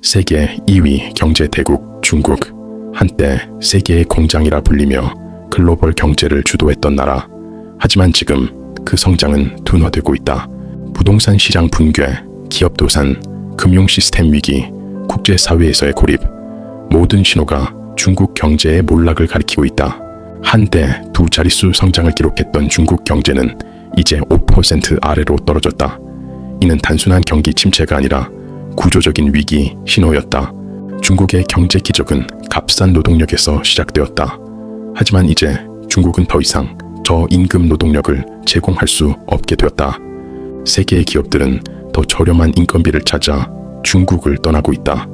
세계 2위 경제 대국 중국. 한때 세계의 공장이라 불리며 글로벌 경제를 주도했던 나라. 하지만 지금 그 성장은 둔화되고 있다. 부동산 시장 붕괴, 기업 도산, 금융 시스템 위기, 국제사회에서의 고립. 모든 신호가 중국 경제의 몰락을 가리키고 있다. 한때 두 자릿수 성장을 기록했던 중국 경제는 이제 5% 아래로 떨어졌다. 이는 단순한 경기 침체가 아니라 구조적인 위기 신호였다. 중국의 경제 기적은 값싼 노동력에서 시작되었다. 하지만 이제 중국은 더 이상 저임금 노동력을 제공할 수 없게 되었다. 세계의 기업들은 더 저렴한 인건비를 찾아 중국을 떠나고 있다.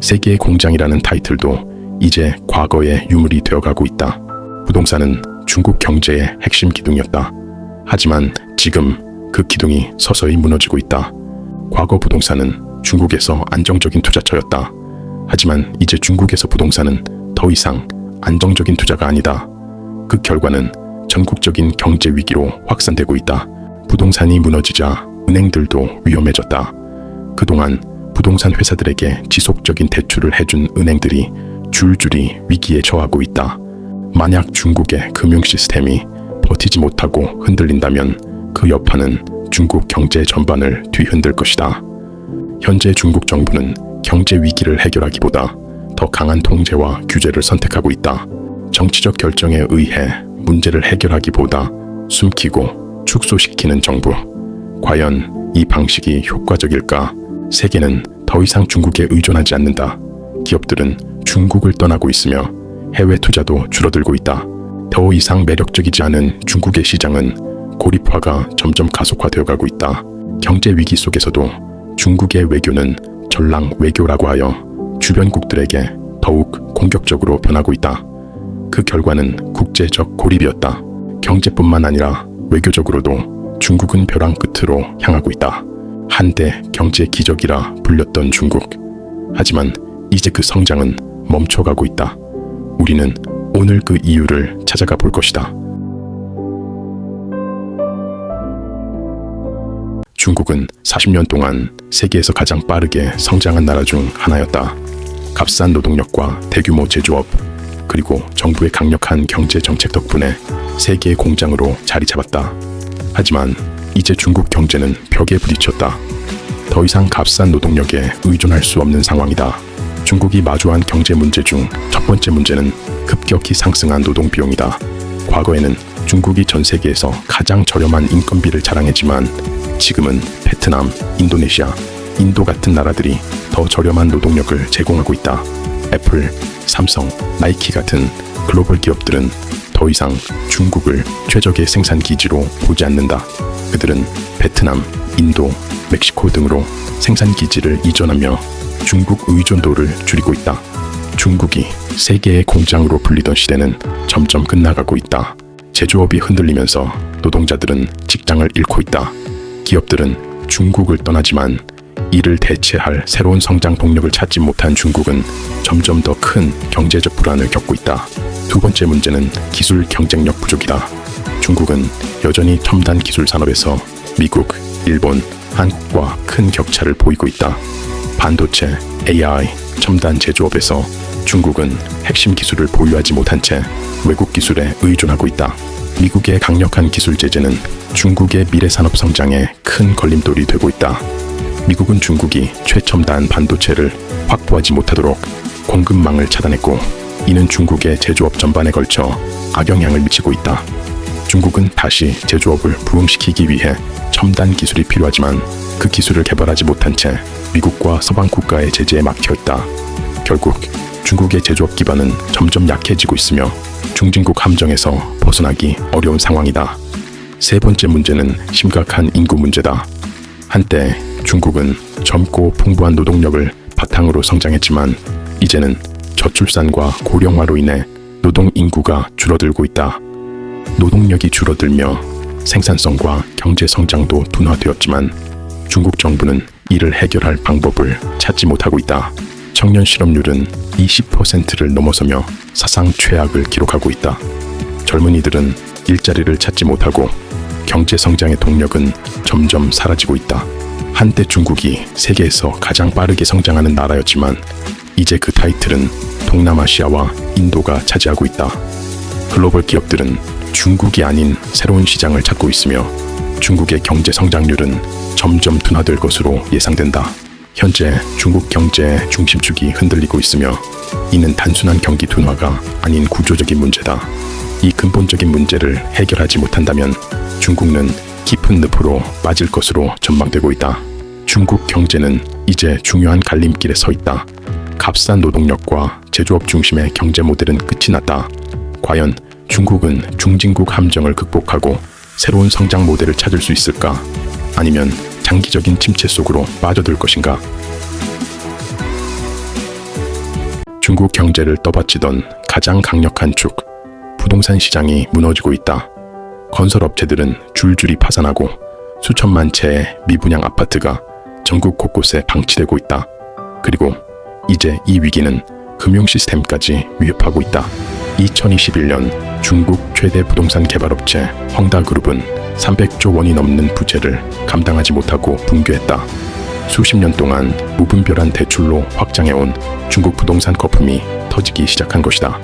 세계의 공장이라는 타이틀도 이제 과거의 유물이 되어가고 있다. 부동산은 중국 경제의 핵심 기둥이었다. 하지만 지금 그 기둥이 서서히 무너지고 있다. 과거 부동산은 중국에서 안정적인 투자처였다. 하지만 이제 중국에서 부동산은 더 이상 안정적인 투자가 아니다. 그 결과는 전국적인 경제 위기로 확산되고 있다. 부동산이 무너지자 은행들도 위험해졌다. 그동안 부동산 회사들에게 지속적인 대출을 해준 은행들이 줄줄이 위기에 처하고 있다. 만약 중국의 금융 시스템이 버티지 못하고 흔들린다면 그 여파는 중국 경제 전반을 뒤흔들 것이다. 현재 중국 정부는 경제 위기를 해결하기보다 더 강한 통제와 규제를 선택하고 있다. 정치적 결정에 의해 문제를 해결하기보다 숨기고 축소시키는 정부. 과연 이 방식이 효과적일까? 세계는 더 이상 중국에 의존하지 않는다. 기업들은 중국을 떠나고 있으며 해외 투자도 줄어들고 있다. 더 이상 매력적이지 않은 중국의 시장은 고립화가 점점 가속화되어 가고 있다. 경제 위기 속에서도 중국의 외교는 전랑 외교라고 하여 주변국들에게 더욱 공격적으로 변하고 있다. 그 결과는 국제적 고립이었다. 경제뿐만 아니라 외교적으로도 중국은 벼랑 끝으로 향하고 있다. 한때 경제 기적이라 불렸던 중국. 하지만 이제 그 성장은 멈춰가고 있다. 우리는 오늘 그 이유를 찾아가 볼 것이다. 중국은 40년 동안 세계에서 가장 빠르게 성장한 나라 중 하나였다. 값싼 노동력과 대규모 제조업, 그리고 정부의 강력한 경제 정책 덕분에 세계의 공장으로 자리 잡았다. 하지만 이제 중국 경제는 벽에 부딪혔다. 더 이상 값싼 노동력에 의존할 수 없는 상황이다. 중국이 마주한 경제 문제 중 첫 번째 문제는 급격히 상승한 노동 비용이다. 과거에는 중국이 전 세계에서 가장 저렴한 인건비를 자랑했지만 지금은 베트남, 인도네시아, 인도 같은 나라들이 더 저렴한 노동력을 제공하고 있다. 애플, 삼성, 나이키 같은 글로벌 기업들은 더 이상 중국을 최적의 생산 기지로 보지 않는다. 그들은 베트남, 인도, 멕시코 등으로 생산 기지를 이전하며 중국 의존도를 줄이고 있다. 중국이 세계의 공장으로 불리던 시대는 점점 끝나가고 있다. 제조업이 흔들리면서 노동자들은 직장을 잃고 있다. 기업들은 중국을 떠나지만 이를 대체할 새로운 성장 동력을 찾지 못한 중국은 점점 더 큰 경제적 불안을 겪고 있다. 두 번째 문제는 기술 경쟁력 부족이다. 중국은 여전히 첨단 기술 산업에서 미국, 일본, 한국과 큰 격차를 보이고 있다. 반도체, AI, 첨단 제조업에서 중국은 핵심 기술을 보유하지 못한 채 외국 기술에 의존하고 있다. 미국의 강력한 기술 제재는 중국의 미래 산업 성장에 큰 걸림돌이 되고 있다. 미국은 중국이 최첨단 반도체를 확보하지 못하도록 공급망을 차단했고, 이는 중국의 제조업 전반에 걸쳐 악영향을 미치고 있다. 중국은 다시 제조업을 부흥시키기 위해 첨단 기술이 필요하지만 그 기술을 개발하지 못한 채 미국과 서방 국가의 제재에 막혀 있다. 결국 중국의 제조업 기반은 점점 약해지고 있으며 중진국 함정에서 벗어나기 어려운 상황이다. 세 번째 문제는 심각한 인구 문제다. 한때 중국은 젊고 풍부한 노동력을 바탕으로 성장했지만 이제는 저출산과 고령화로 인해 노동 인구가 줄어들고 있다. 노동력이 줄어들며 생산성과 경제 성장도 둔화되었지만 중국 정부는 이를 해결할 방법을 찾지 못하고 있다. 청년 실업률은 20%를 넘어서며 사상 최악을 기록하고 있다. 젊은이들은 일자리를 찾지 못하고 경제 성장의 동력은 점점 사라지고 있다. 한때 중국이 세계에서 가장 빠르게 성장하는 나라였지만 이제 그 타이틀은 동남아시아와 인도가 차지하고 있다. 글로벌 기업들은 중국이 아닌 새로운 시장을 찾고 있으며 중국의 경제 성장률은 점점 둔화될 것으로 예상된다. 현재 중국 경제의 중심축이 흔들리고 있으며 이는 단순한 경기 둔화가 아닌 구조적인 문제다. 이 근본적인 문제를 해결하지 못한다면 중국은 깊은 늪으로 빠질 것으로 전망되고 있다. 중국 경제는 이제 중요한 갈림길에 서 있다. 값싼 노동력과 제조업 중심의 경제 모델은 끝이 났다. 과연 중국은 중진국 함정을 극복하고 새로운 성장 모델을 찾을 수 있을까? 아니면 장기적인 침체 속으로 빠져들 것인가? 중국 경제를 떠받치던 가장 강력한 축, 부동산 시장이 무너지고 있다. 건설업체들은 줄줄이 파산하고 수천만 채의 미분양 아파트가 전국 곳곳에 방치되고 있다. 그리고 이제 이 위기는 금융 시스템까지 위협하고 있다. 2021년 중국 최대 부동산 개발업체 헝다그룹은 300조 원이 넘는 부채를 감당하지 못하고 붕괴했다. 수십 년 동안 무분별한 대출로 확장해온 중국 부동산 거품이 터지기 시작한 것이다.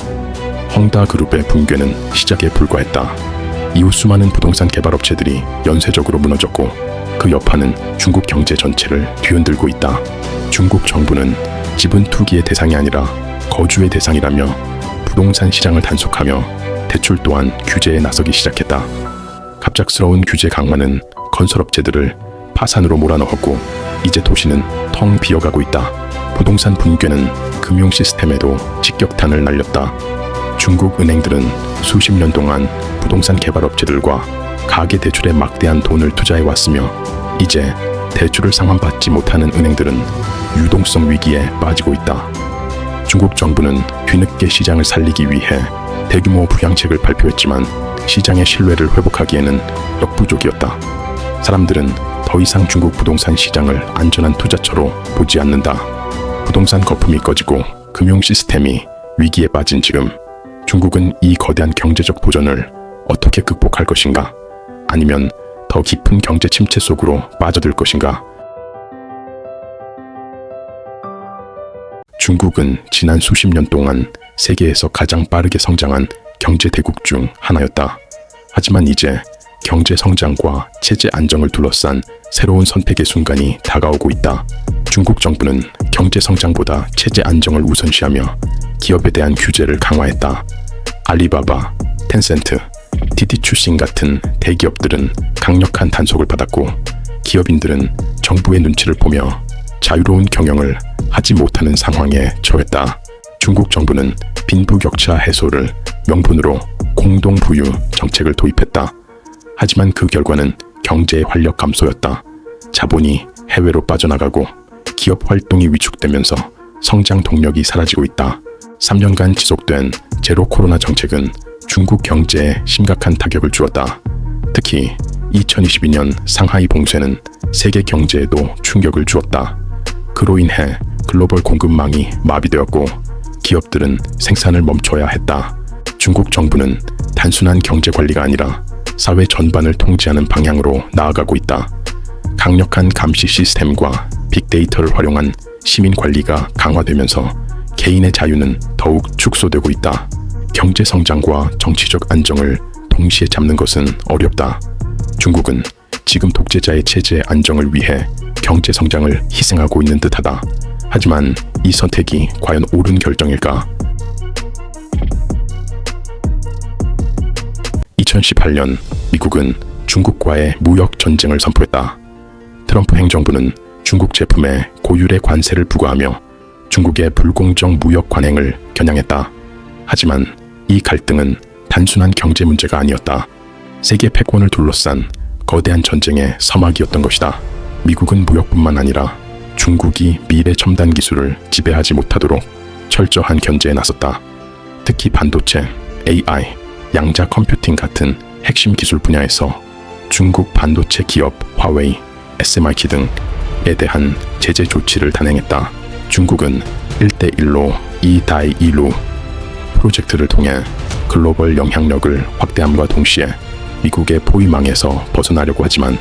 헝다그룹의 붕괴는 시작에 불과했다. 이후 수많은 부동산 개발업체들이 연쇄적으로 무너졌고 그 여파는 중국 경제 전체를 뒤흔들고 있다. 중국 정부는 지분 투기의 대상이 아니라 거주의 대상이라며 부동산 시장을 단속하며 대출 또한 규제에 나서기 시작했다. 갑작스러운 규제 강화는 건설업체들을 파산으로 몰아넣었고 이제 도시는 텅 비어가고 있다. 부동산 붕괴는 금융 시스템에도 직격탄을 날렸다. 중국 은행들은 수십 년 동안 부동산 개발업체들과 가계대출에 막대한 돈을 투자해왔으며 이제 대출을 상환받지 못하는 은행들은 유동성 위기에 빠지고 있다. 중국 정부는 뒤늦게 시장을 살리기 위해 대규모 부양책을 발표했지만 시장의 신뢰를 회복하기에는 역부족이었다. 사람들은 더 이상 중국 부동산 시장을 안전한 투자처로 보지 않는다. 부동산 거품이 꺼지고 금융 시스템이 위기에 빠진 지금 중국은 이 거대한 경제적 도전을 어떻게 극복할 것인가? 아니면 더 깊은 경제 침체 속으로 빠져들 것인가? 중국은 지난 수십 년 동안 세계에서 가장 빠르게 성장한 경제 대국 중 하나였다. 하지만 이제 경제 성장과 체제 안정을 둘러싼 새로운 선택의 순간이 다가오고 있다. 중국 정부는 경제 성장보다 체제 안정을 우선시하며 기업에 대한 규제를 강화했다. 알리바바, 텐센트, 디디추싱 같은 대기업들은 강력한 단속을 받았고 기업인들은 정부의 눈치를 보며 자유로운 경영을 하지 못하는 상황에 처했다. 중국 정부는 빈부격차 해소를 명분으로 공동부유 정책을 도입했다. 하지만 그 결과는 경제의 활력 감소였다. 자본이 해외로 빠져나가고 기업 활동이 위축되면서 성장 동력이 사라지고 있다. 3년간 지속된 제로 코로나 정책은 중국 경제에 심각한 타격을 주었다. 특히 2022년 상하이 봉쇄는 세계 경제에도 충격을 주었다. 그로 인해 글로벌 공급망이 마비되었고 기업들은 생산을 멈춰야 했다. 중국 정부는 단순한 경제 관리가 아니라 사회 전반을 통제하는 방향으로 나아가고 있다. 강력한 감시 시스템과 빅데이터를 활용한 시민 관리가 강화되면서 개인의 자유는 더욱 축소되고 있다. 경제 성장과 정치적 안정을 동시에 잡는 것은 어렵다. 중국은 지금 독재자의 체제 안정을 위해 경제 성장을 희생하고 있는 듯하다. 하지만 이 선택이 과연 옳은 결정일까? 2018년 미국은 중국과의 무역 전쟁을 선포했다. 트럼프 행정부는 중국 제품에 고율의 관세를 부과하며 중국의 불공정 무역 관행을 겨냥했다. 하지만 이 갈등은 단순한 경제 문제가 아니었다. 세계 패권을 둘러싼 거대한 전쟁의 서막이었던 것이다. 미국은 무역뿐만 아니라 중국이 미래 첨단 기술을 지배하지 못하도록 철저한 견제에 나섰다. 특히 반도체, AI, 양자 컴퓨팅 같은 핵심 기술 분야에서 중국 반도체 기업 화웨이, SMIT 등에 대한 제재 조치를 단행했다. 중국은 1대1로 이다이일루 프로젝트를 통해 글로벌 영향력을 확대함과 동시에 미국의 포위망에서 벗어나려고 하지만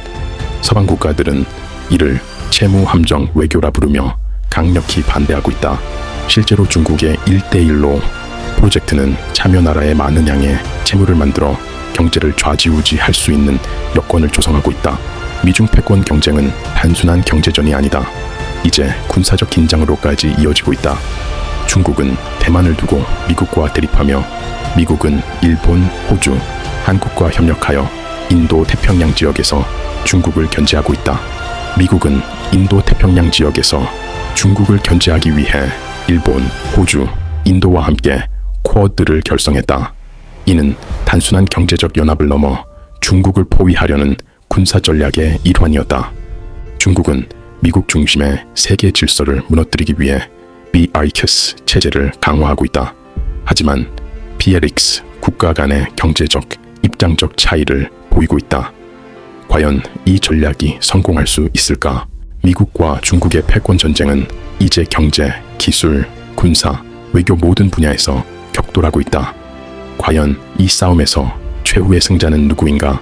서방 국가들은 이를 채무 함정 외교라 부르며 강력히 반대하고 있다. 실제로 중국의 1대1로 프로젝트는 참여 나라의 많은 양의 채무를 만들어 경제를 좌지우지할 수 있는 여건을 조성하고 있다. 미중 패권 경쟁은 단순한 경제전이 아니다. 이제 군사적 긴장으로까지 이어지고 있다. 중국은 대만을 두고 미국과 대립하며 미국은 일본, 호주, 한국과 협력하여 인도 태평양 지역에서 중국을 견제하고 있다. 미국은 인도 태평양 지역에서 중국을 견제하기 위해 일본, 호주, 인도와 함께 쿼드를 결성했다. 이는 단순한 경제적 연합을 넘어 중국을 포위하려는 군사 전략의 일환이었다. 중국은 미국 중심의 세계 질서를 무너뜨리기 위해 BRICS 체제를 강화하고 있다. 하지만 BRICS 국가 간의 경제적, 입장적 차이를 보이고 있다. 과연 이 전략이 성공할 수 있을까? 미국과 중국의 패권 전쟁은 이제 경제, 기술, 군사, 외교 모든 분야에서 격돌하고 있다. 과연 이 싸움에서 최후의 승자는 누구인가?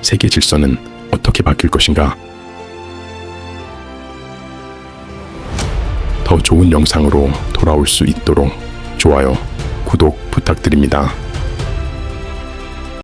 세계 질서는 어떻게 바뀔 것인가? 더 좋은 영상으로 돌아올 수 있도록 좋아요, 구독 부탁드립니다.